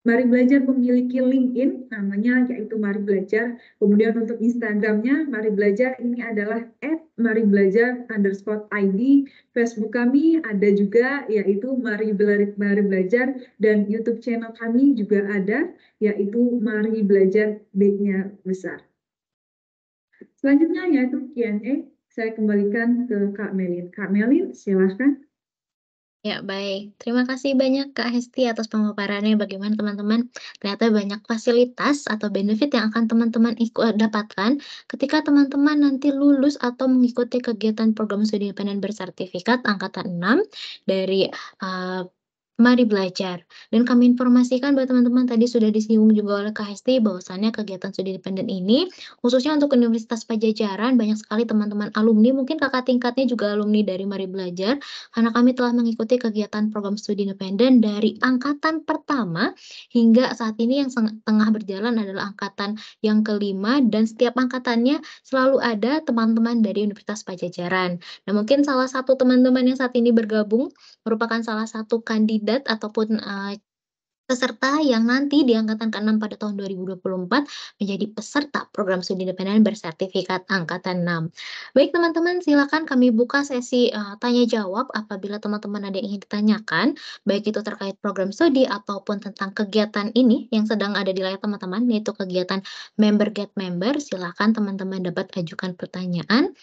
Mari Belajar memiliki LinkedIn, namanya yaitu Mari Belajar. Kemudian untuk Instagramnya Mari Belajar ini adalah @maribelajar_id. Facebook kami ada juga, yaitu Mari Belajar, dan YouTube channel kami juga ada, yaitu Mari Belajar B-nya besar. Selanjutnya yaitu Q&A. Saya kembalikan ke Kak Melin. Kak Melin, silahkan. Ya, baik. Terima kasih banyak Kak Hesti atas pemaparannya. Bagaimana teman-teman, ternyata banyak fasilitas atau benefit yang akan teman-teman dapatkan ketika teman-teman nanti lulus atau mengikuti kegiatan program studi independen bersertifikat angkatan 6 dari Mari Belajar. Dan kami informasikan bahwa teman-teman tadi sudah disinggung juga oleh Kak Hesti bahwasannya kegiatan studi independen ini khususnya untuk Universitas Pajajaran banyak sekali teman-teman alumni, mungkin kakak tingkatnya juga alumni dari Mari Belajar, karena kami telah mengikuti kegiatan program studi independen dari angkatan pertama hingga saat ini yang tengah berjalan adalah angkatan yang kelima, dan setiap angkatannya selalu ada teman-teman dari Universitas Pajajaran. Nah, mungkin salah satu teman-teman yang saat ini bergabung merupakan salah satu kandidat ataupun peserta yang nanti di angkatan ke-6 pada tahun 2024 menjadi peserta program studi independen bersertifikat angkatan 6. Baik teman-teman, silakan kami buka sesi tanya jawab apabila teman-teman ada yang ingin ditanyakan, baik itu terkait program studi ataupun tentang kegiatan ini yang sedang ada di layar teman-teman, yaitu kegiatan Member Get Member. Silakan teman-teman dapat ajukan pertanyaan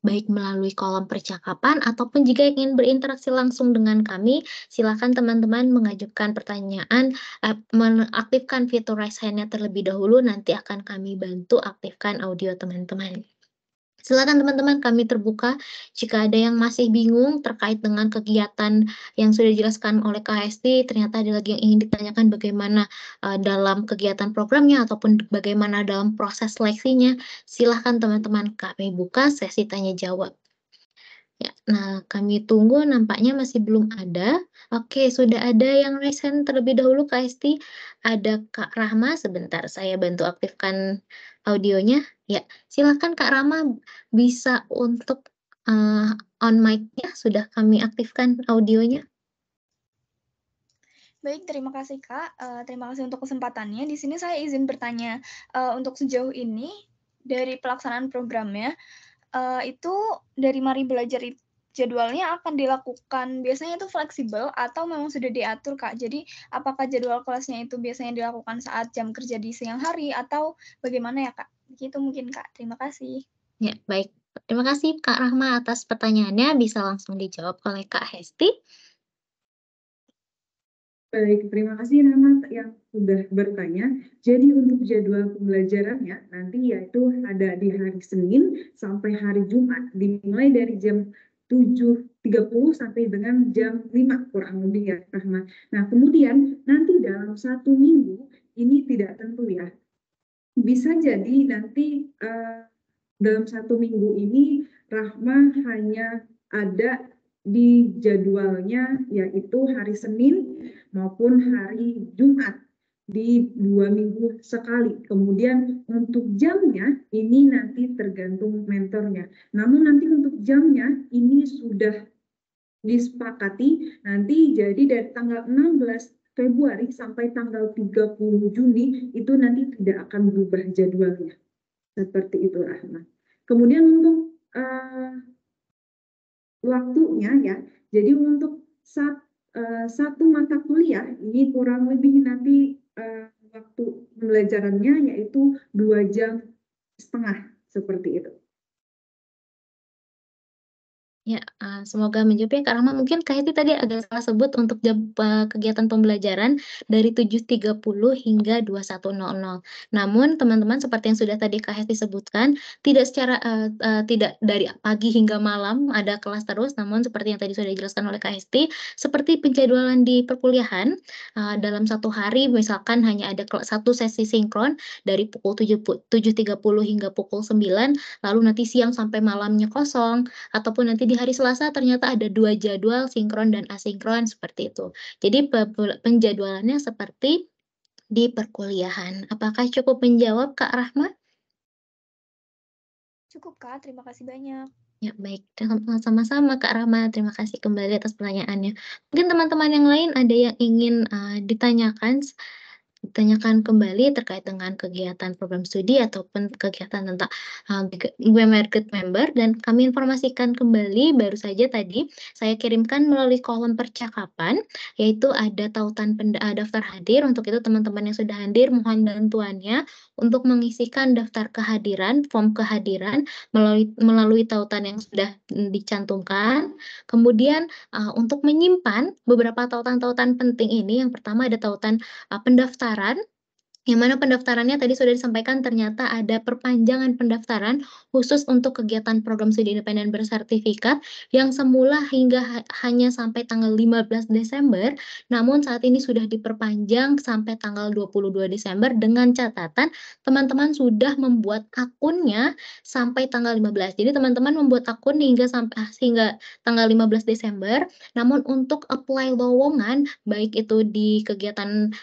baik melalui kolom percakapan ataupun jika ingin berinteraksi langsung dengan kami, silakan teman-teman mengajukan pertanyaan, mengaktifkan fitur raise hand-nya terlebih dahulu, nanti akan kami bantu aktifkan audio teman-teman. Silakan teman-teman, kami terbuka jika ada yang masih bingung terkait dengan kegiatan yang sudah dijelaskan oleh Kak Hesti, ternyata ada lagi yang ingin ditanyakan bagaimana dalam kegiatan programnya ataupun bagaimana dalam proses seleksinya, silahkan teman-teman kami buka sesi tanya jawab. Ya, nah kami tunggu, nampaknya masih belum ada. Oke, sudah ada yang raise hand terlebih dahulu Kak Hesti. Ada Kak Rahma, sebentar saya bantu aktifkan audionya. Ya, silakan Kak Rahma bisa untuk on mic-nya, sudah kami aktifkan audionya. Baik, terima kasih Kak. Terima kasih untuk kesempatannya. Di sini saya izin bertanya, untuk sejauh ini dari pelaksanaan programnya, itu dari Mari Belajar jadwalnya akan dilakukan biasanya itu fleksibel atau memang sudah diatur Kak? Jadi apakah jadwal kelasnya itu biasanya dilakukan saat jam kerja di siang hari atau bagaimana ya Kak? Begitu mungkin Kak. Terima kasih. Ya, baik. Terima kasih Kak Rahma atas pertanyaannya, bisa langsung dijawab oleh Kak Hesti. Baik, terima kasih Rahmat yang sudah bertanya. Jadi untuk jadwal pembelajarannya nanti yaitu ada di hari Senin sampai hari Jumat, dimulai dari jam 7.30 sampai dengan jam 5 kurang lebih ya Rahmat. Nah kemudian nanti dalam 1 minggu ini tidak tentu ya. Bisa jadi nanti dalam 1 minggu ini Rahma hanya ada di jadwalnya yaitu hari Senin maupun hari Jumat di 2 minggu sekali. Kemudian untuk jamnya ini nanti tergantung mentornya. Namun nanti untuk jamnya ini sudah disepakati nanti jadi dari tanggal 16 Februari sampai tanggal 30 Juni itu nanti tidak akan berubah jadwalnya. Seperti itu Rahma. Kemudian untuk waktunya ya, jadi untuk satu mata kuliah ini kurang lebih nanti waktu pembelajarannya yaitu 2 jam setengah seperti itu. Ya, semoga menjawab ya Kak Rahma. Mungkin Kak Hesti tadi agak salah sebut untuk kegiatan pembelajaran dari 7.30 hingga 21.00. Namun teman-teman seperti yang sudah tadi Kak Hesti sebutkan, tidak secara tidak dari pagi hingga malam ada kelas terus, namun seperti yang tadi sudah dijelaskan oleh Kak Hesti, seperti penjadwalan di perkuliahan, dalam 1 hari misalkan hanya ada satu sesi sinkron dari pukul 7.30 hingga pukul 9, lalu nanti siang sampai malamnya kosong, ataupun nanti di hari Selasa ternyata ada 2 jadwal sinkron dan asinkron seperti itu. Jadi penjadwalannya seperti di perkuliahan. Apakah cukup menjawab Kak Rahma? Cukup Kak, terima kasih banyak. Ya baik, sama-sama Kak Rahma, terima kasih kembali atas pertanyaannya. Mungkin teman-teman yang lain ada yang ingin ditanyakan kembali terkait dengan kegiatan program studi ataupun kegiatan tentang market member, dan kami informasikan kembali baru saja tadi saya kirimkan melalui kolom percakapan, yaitu ada tautan daftar hadir. Untuk itu teman-teman yang sudah hadir mohon bantuannya untuk mengisikan daftar kehadiran, form kehadiran melalui tautan yang sudah dicantumkan. Kemudian untuk menyimpan beberapa tautan-tautan penting ini, yang pertama ada tautan pendaftaran, yang mana pendaftarannya tadi sudah disampaikan ternyata ada perpanjangan pendaftaran khusus untuk kegiatan program studi independen bersertifikat yang semula hingga hanya sampai tanggal 15 Desember, namun saat ini sudah diperpanjang sampai tanggal 22 Desember dengan catatan teman-teman sudah membuat akunnya sampai tanggal 15. Jadi teman-teman membuat akun hingga tanggal 15 Desember, namun untuk apply lowongan baik itu di kegiatan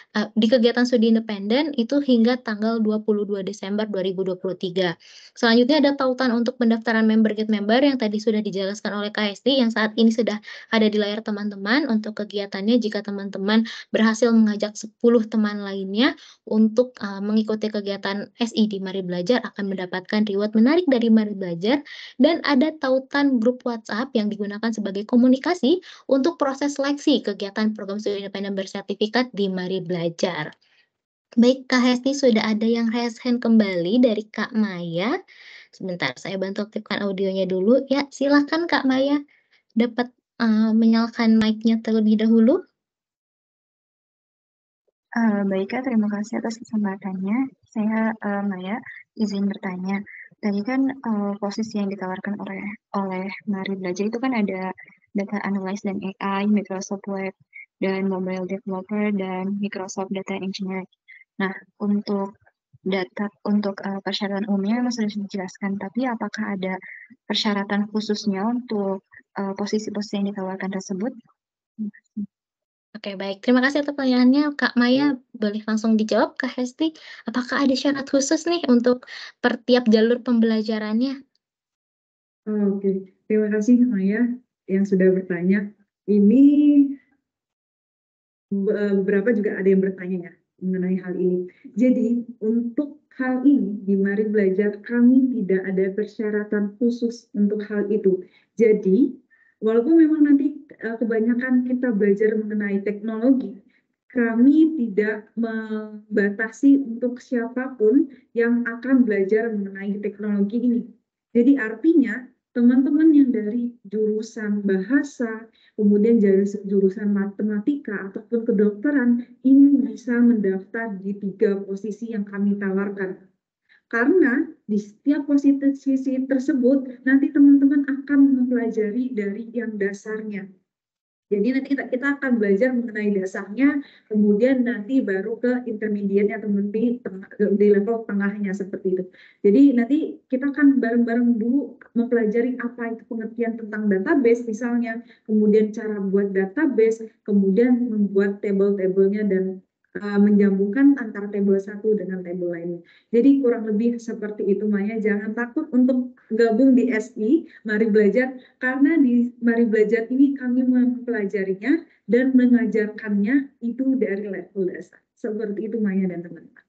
studi independen itu hingga tanggal 22 Desember 2023. Selanjutnya ada tautan untuk pendaftaran member get member yang tadi sudah dijelaskan oleh Kak Hesti, yang saat ini sudah ada di layar teman-teman. Untuk kegiatannya, jika teman-teman berhasil mengajak 10 teman lainnya untuk mengikuti kegiatan SI di Mari Belajar akan mendapatkan reward menarik dari Mari Belajar, dan ada tautan grup WhatsApp yang digunakan sebagai komunikasi untuk proses seleksi kegiatan program studi independen bersertifikat di Mari Belajar. Baik, Kak Hesti sudah ada yang raise hand kembali dari Kak Maya. Sebentar, saya bantu aktifkan audionya dulu. Ya, silakan Kak Maya. Dapat menyalakan mic-nya terlebih dahulu. Baik Kak, terima kasih atas kesempatannya. Saya Maya, izin bertanya. Tadi kan posisi yang ditawarkan oleh Mari Belajar itu kan ada data analyst dan AI, Microsoft Web, dan mobile developer, dan Microsoft Data Engineer. Nah, untuk persyaratan umumnya memang sudah dijelaskan, tapi apakah ada persyaratan khususnya untuk posisi-posisi yang ditawarkan tersebut? Oke, baik. Terima kasih atas pertanyaannya, Kak Maya. Boleh langsung dijawab, Kak Hesti. Apakah ada syarat khusus nih untuk per tiap jalur pembelajarannya? Oke, terima kasih Maya yang sudah bertanya. Ini beberapa juga ada yang bertanya ya mengenai hal ini. Jadi untuk hal ini di Mari Belajar kami tidak ada persyaratan khusus untuk hal itu. Jadi walaupun memang nanti kebanyakan kita belajar mengenai teknologi, kami tidak membatasi untuk siapapun yang akan belajar mengenai teknologi ini. Jadi artinya teman-teman yang dari jurusan bahasa, kemudian dari jurusan matematika ataupun kedokteran, ini bisa mendaftar di 3 posisi yang kami tawarkan. Karena di setiap posisi tersebut, nanti teman-teman akan mempelajari dari yang dasarnya. Jadi nanti kita akan belajar mengenai dasarnya, kemudian nanti baru ke intermediate-nya atau di level tengahnya seperti itu. Jadi nanti kita akan bareng-bareng dulu mempelajari apa itu pengertian tentang database misalnya, kemudian cara buat database, kemudian membuat table-tablenya dan menyambungkan antara table satu dengan table lainnya. Jadi kurang lebih seperti itu Maya. Jangan takut untuk gabung di SI, mari belajar, karena di Mari Belajar ini kami mempelajarinya dan mengajarkannya itu dari level dasar. Seperti itu Maya dan teman-teman.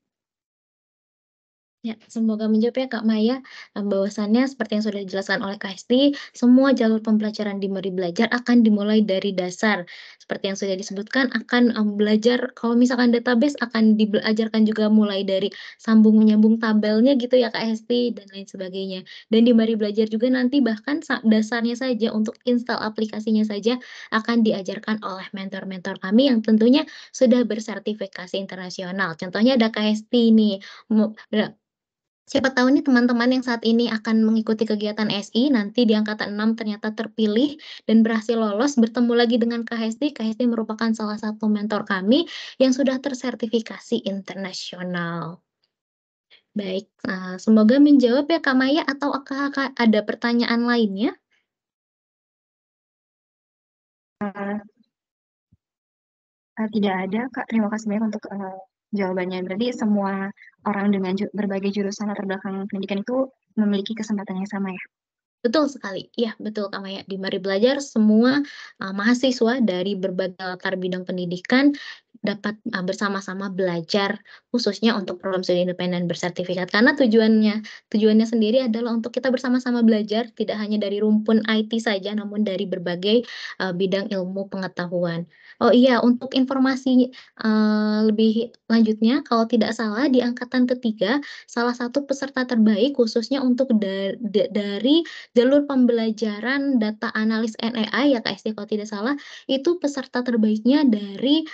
Ya, semoga menjawab ya Kak Maya. Bahwasannya seperti yang sudah dijelaskan oleh Kak Hesti, semua jalur pembelajaran di Mari Belajar akan dimulai dari dasar. Seperti yang sudah disebutkan, akan belajar, kalau misalkan database akan diajarkan juga mulai dari sambung menyambung tabelnya gitu ya Kak Hesti, dan lain sebagainya. Dan di Mari Belajar juga nanti bahkan dasarnya saja untuk install aplikasinya saja akan diajarkan oleh mentor-mentor kami yang tentunya sudah bersertifikasi internasional. Contohnya ada Kak Hesti nih, siapa tahu nih teman-teman yang saat ini akan mengikuti kegiatan SI, nanti di angkatan 6 ternyata terpilih dan berhasil lolos, bertemu lagi dengan Kak Hesti. Kak Hesti merupakan salah satu mentor kami yang sudah tersertifikasi internasional. Baik, semoga menjawab ya Kak Maya, atau ada pertanyaan lainnya? Tidak ada, Kak. Terima kasih banyak untuk jawabannya. Berarti semua orang dengan berbagai jurusan latar belakang pendidikan itu memiliki kesempatan yang sama ya? Betul sekali, iya betul Kak Maya. Di Mari Belajar semua mahasiswa dari berbagai latar bidang pendidikan dapat bersama-sama belajar khususnya untuk program studi independen bersertifikat. Karena tujuannya sendiri adalah untuk kita bersama-sama belajar tidak hanya dari rumpun IT saja namun dari berbagai bidang ilmu pengetahuan. Oh iya, untuk informasi lebih lanjutnya, kalau tidak salah di angkatan ketiga salah satu peserta terbaik khususnya untuk dari jalur pembelajaran data analis AI ya Kak Esti kalau tidak salah, itu peserta terbaiknya dari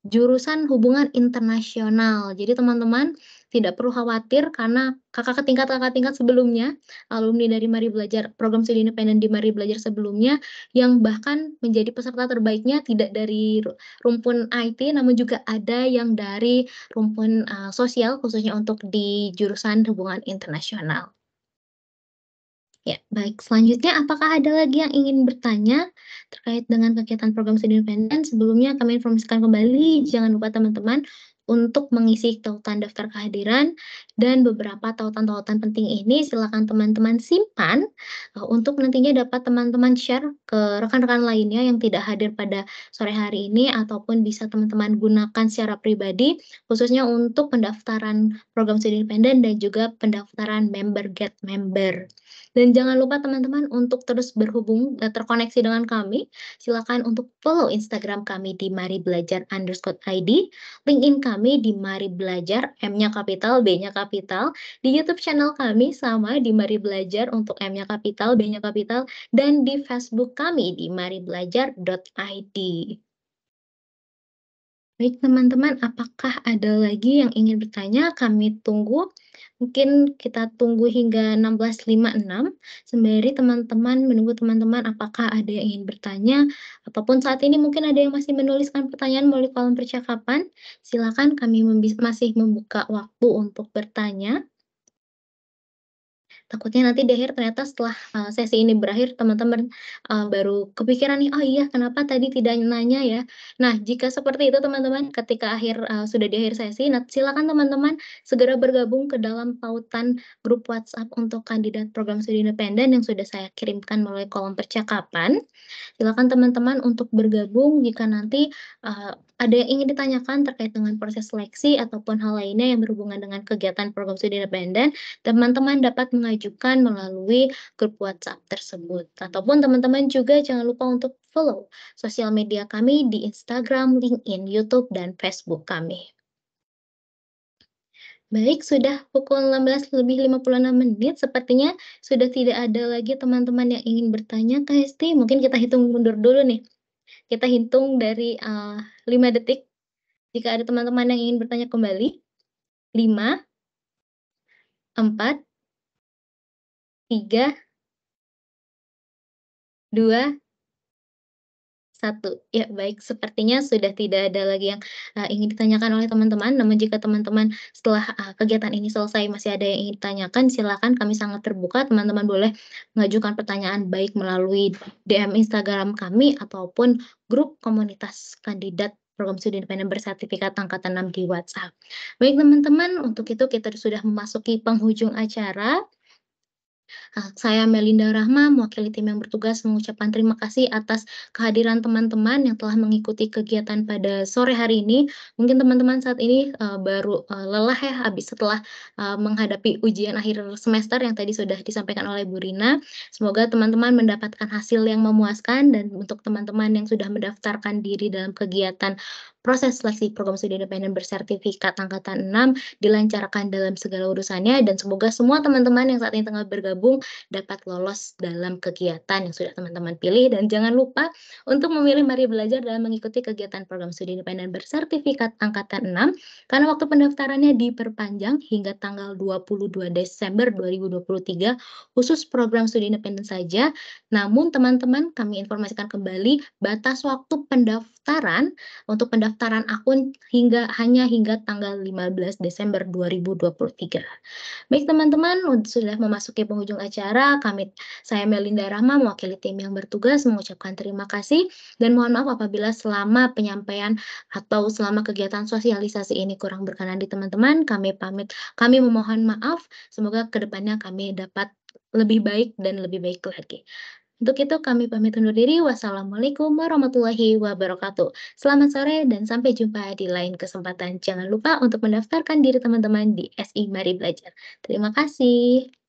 jurusan hubungan internasional. Jadi teman-teman tidak perlu khawatir karena kakak tingkat sebelumnya, alumni dari Mari Belajar, program studi independen di Mari Belajar sebelumnya, yang bahkan menjadi peserta terbaiknya tidak dari rumpun IT, namun juga ada yang dari rumpun sosial, khususnya untuk di jurusan hubungan internasional. Ya, baik. Selanjutnya, apakah ada lagi yang ingin bertanya terkait dengan kegiatan program studi independen? Sebelumnya kami informasikan kembali, jangan lupa teman-teman untuk mengisi tautan daftar kehadiran dan beberapa tautan-tautan penting ini silakan teman-teman simpan untuk nantinya dapat teman-teman share ke rekan-rekan lainnya yang tidak hadir pada sore hari ini ataupun bisa teman-teman gunakan secara pribadi khususnya untuk pendaftaran program studi independen dan juga pendaftaran member get member. Dan jangan lupa teman-teman untuk terus berhubung dan terkoneksi dengan kami. Silakan untuk follow Instagram kami di maribelajar_id, LinkedIn kami di Mari Belajar, M-nya kapital, B-nya kapital. Di YouTube channel kami sama di Mari Belajar untuk M-nya kapital, B-nya kapital, dan di Facebook kami di maribelajar.id. Baik teman-teman, apakah ada lagi yang ingin bertanya? Kami tunggu. Mungkin kita tunggu hingga 16.56 sembari teman-teman menunggu teman-teman apakah ada yang ingin bertanya ataupun saat ini mungkin ada yang masih menuliskan pertanyaan melalui kolom percakapan. Silakan kami masih membuka waktu untuk bertanya. Takutnya nanti di akhir ternyata setelah sesi ini berakhir teman-teman baru kepikiran nih, "Oh iya kenapa tadi tidak nanya ya?" Nah jika seperti itu teman-teman ketika sudah di akhir sesi, nah silakan teman-teman segera bergabung ke dalam pautan grup WhatsApp untuk kandidat program studi independen yang sudah saya kirimkan melalui kolom percakapan. Silakan teman-teman untuk bergabung jika nanti ada yang ingin ditanyakan terkait dengan proses seleksi ataupun hal lainnya yang berhubungan dengan kegiatan program studi independen, teman-teman dapat mengajukan melalui grup WhatsApp tersebut. Ataupun teman-teman juga jangan lupa untuk follow sosial media kami di Instagram, LinkedIn, YouTube, dan Facebook kami. Baik, sudah pukul 16:56. Sepertinya sudah tidak ada lagi teman-teman yang ingin bertanya, Kak Hesti. Mungkin kita hitung mundur dulu nih. Kita hitung dari 5 detik. Jika ada teman-teman yang ingin bertanya kembali. 5, 4, 3, 2, 1. Ya, baik, sepertinya sudah tidak ada lagi yang ingin ditanyakan oleh teman-teman. Namun jika teman-teman setelah kegiatan ini selesai masih ada yang ingin ditanyakan, silakan, kami sangat terbuka. Teman-teman boleh mengajukan pertanyaan baik melalui DM Instagram kami ataupun grup komunitas kandidat program studi independen bersertifikat angkatan 6 di WhatsApp. Baik teman-teman, untuk itu kita sudah memasuki penghujung acara. Saya Melinda Rahma, mewakili tim yang bertugas mengucapkan terima kasih atas kehadiran teman-teman yang telah mengikuti kegiatan pada sore hari ini. Mungkin teman-teman saat ini baru lelah ya habis setelah menghadapi ujian akhir semester yang tadi sudah disampaikan oleh Bu Rina. Semoga teman-teman mendapatkan hasil yang memuaskan, dan untuk teman-teman yang sudah mendaftarkan diri dalam kegiatan proses seleksi program studi independen bersertifikat angkatan 6 dilancarkan dalam segala urusannya, dan semoga semua teman-teman yang saat ini tengah bergabung dapat lolos dalam kegiatan yang sudah teman-teman pilih. Dan jangan lupa untuk memilih Mari Belajar dalam mengikuti kegiatan program studi independen bersertifikat angkatan 6 karena waktu pendaftarannya diperpanjang hingga tanggal 22 Desember 2023 khusus program studi independen saja. Namun teman-teman, kami informasikan kembali batas waktu pendaftaran untuk pendaftaran akun hanya hingga tanggal 15 Desember 2023. Baik teman-teman, sudah memasuki penghujung acara, saya Melinda Rahma mewakili tim yang bertugas mengucapkan terima kasih dan mohon maaf apabila selama penyampaian atau selama kegiatan sosialisasi ini kurang berkenan di teman-teman. Kami memohon maaf. Semoga kedepannya kami dapat lebih baik dan lebih baik lagi. Untuk itu kami pamit undur diri. Wassalamualaikum warahmatullahi wabarakatuh. Selamat sore dan sampai jumpa di lain kesempatan. Jangan lupa untuk mendaftarkan diri teman-teman di SI Mari Belajar. Terima kasih.